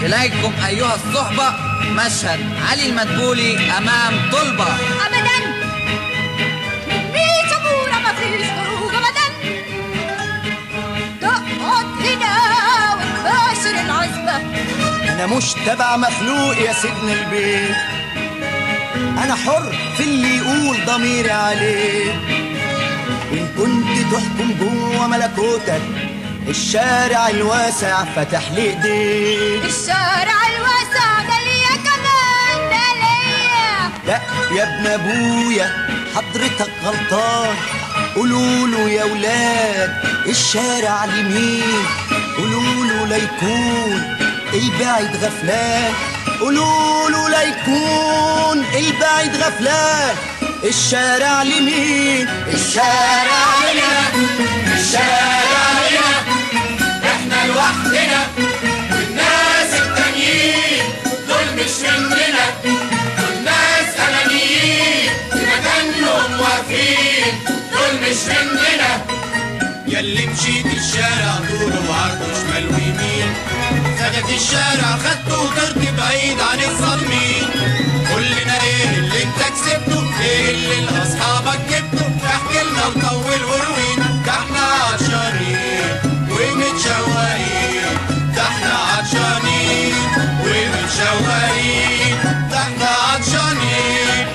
إليكم أيها الصحبة مشهد علي المدبولي أمام طلبة. أبدا مفيش أمورة، مفيش خروج أبدا، تقعد هنا وتباشر العزبة. أنا مش تبع مخلوق يا سيدنا البيت، أنا حر في اللي يقول ضميري عليه. إن كنت تحكم جوه ملكوتك الشارع الواسع فتح لي ايديك. الشارع الواسع ده ليا كمان، ده ليا. لا يا ابن ابويا حضرتك غلطان، قولوله يا ولاد الشارع لمين، قولوله ليكون البعيد غفلان، قولوله ليكون البعيد غفلان. الشارع لمين؟ الشارع لنا، الشارع لنا، احنا لوحدنا والناس التانيين دول مش مننا، دول ناس انانيين في مكانهم واقفين، دول مش مننا. ياللي مشيت الشارع طوله وعرضه شمال ويمين، خدت الشارع خدته وطرت بعيد عن الظالمين. قولنا ايه اللي انت كسبته، ايه اللي لاصحابك جبته، احكي لنا وطول وروينا، ده احنا عطشانين ومتشوقين، ده احنا عطشانين ومتشوقين، ده احنا عطشانين.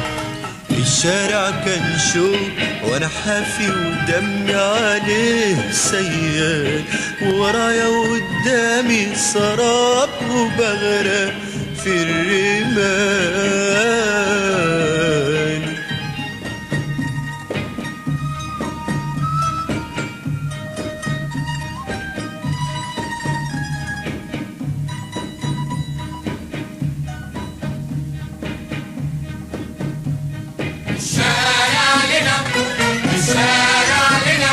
الشارع كان شوق وانا حافي ودمي عليه سيال، ورايا وقدامي سراب وبغرق في الرمال. الشارع لنا، الشارع لنا،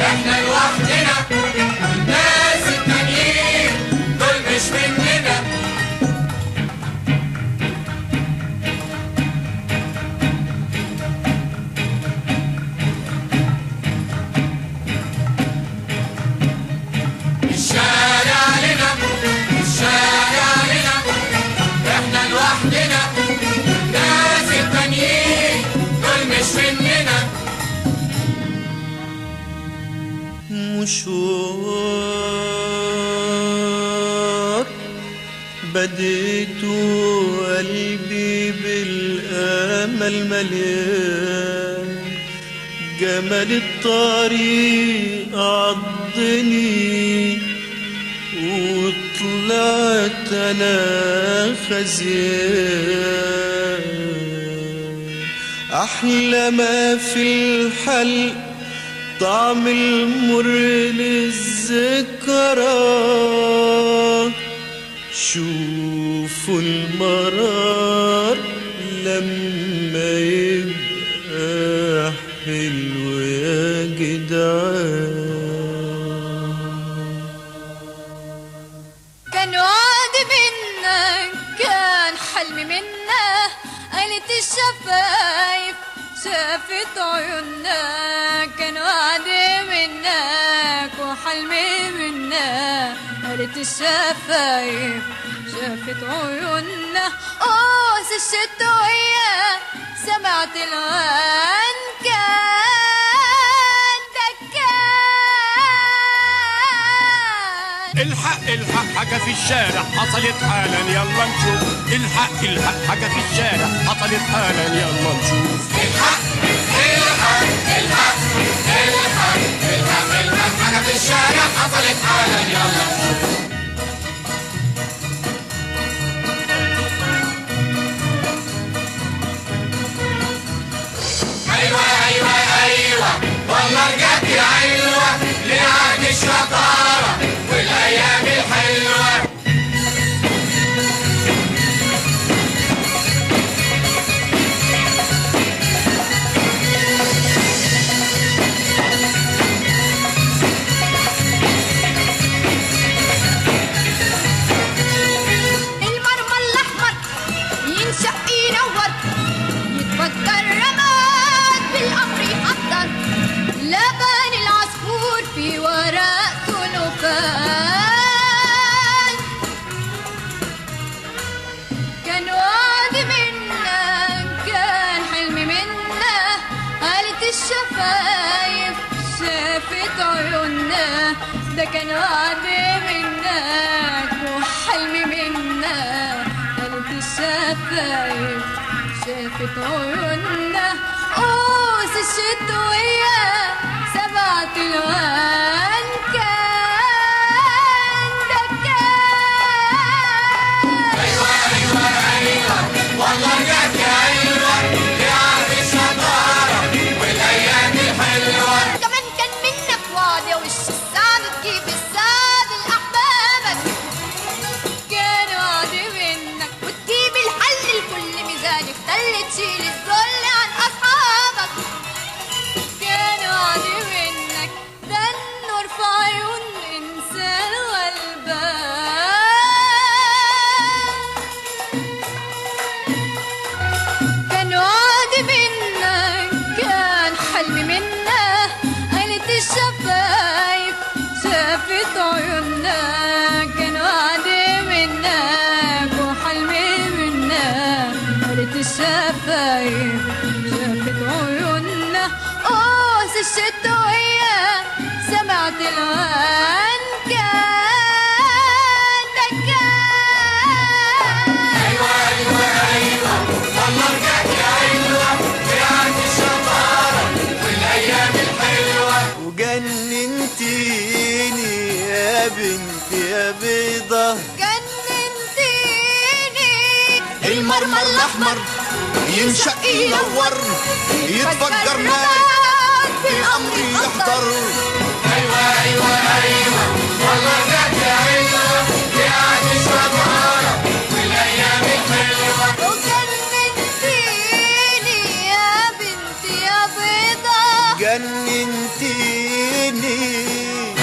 احنا لوحدنا والناس التانيين دول مش مننا. الشارع لنا، الشارع لنا، احنا لوحدنا والناس التانيين دول مش مننا. مشوار بديته قلبي بالامل مليان، جمال الطريق عضني وطلعت انا خزيان. احلى ما في الحلق طعم المر للذكرى، شوفوا المرار لما يبقى حلو يا جدعان. كان وعد منك، كان حلم منك، قالت الشفايف شافت عيوننا. كان وعد منك وحلم منك، قالت الشفايف شافت عيوننا. قوس الشتوية سمعت الوان، كان دكان. الحق الحق حاجة في الشارع حصلت حالا يلا نشوف، الحق الحق حاجة في الشارع حصلت حالا يلا نشوف. الحق الحق الحق الحق الحق الحق حاجة في الشارع حصلت حالا يلا نشوف. أيوة أيوة أيوة والله رجعت يا علوة لعهد الشطارة والأيام الحلوة. المرمى الأحمر ينشق ينور، يتفكر رماد بالأمر يقدر، لبن العصفور في ورق ده كان وعدي منك وحلمي منك، قلت الشفايف شافت عيوننا، قوس الشتوية سبعة الوان كان ده كان. أيوة أيوة أيوة والله رجعت يا أيوة يا عهد الشطارة والأيام الحلوة. كمان كان منك وعد وش السعد تجيب السعد لأحبابك، كان وعد منك وتجيب الحل لكل ميزان اختل تشيل الذل عن أصحابك، كان وعد منك ده النور في عيون إنسان غلبان، كان وعد منك كان حلم منا، قالت الشفايف شافت عيوننا، كان وعد منك وحلم منا، قالت الشفايف شافت عيوننا، قوس الشتوية سمعت الوان كان ده كان. أيوة أيوة أيوة والله رجعت يا أيوة يا عهد الشطارة والأيام الحلوة. وجننتيني يا بنت يا بيضة، جننتيني المرمى الأحمر ينشق ينور يتفجر نار الأمر يحضر. أيوة أيوة أيوة والله رجعت يا أيوة يا عهد الشطارة والأيام الحلوة. وجننتيني يا بنتي يا بيضة، جننتيني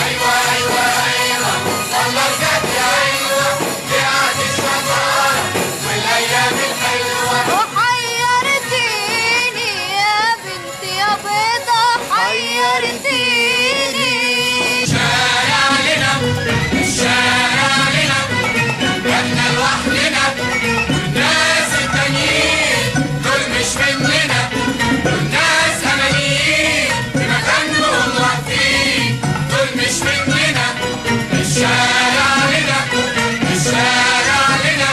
أيوة أيوة أيوة والله رجعت يا أيوة يا عهد الشطارة والأيام الحلوة. وحيرتيني يا بنتي يا بيضة، حيرتيني. شارع لنا الشارع لنا احنا لوحدنا والناس التانيين دول مش مننا، دول ناس أمانيين في مكانهم واقفين، دول مش مننا. الشارع لنا الشارع لنا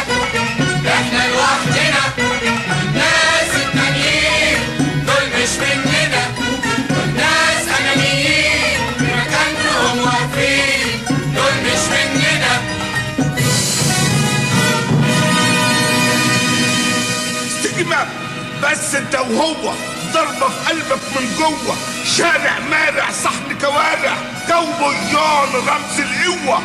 احنا لوحدنا والناس التانيين دول مش مننا، دول ناس أمانيين في مكانهم واقفين، دول مش مننا. استجمع بس انت وهو ضربة في قلبك من جوه، شارع مارع صحن كوارع كوبويان رمز القوة.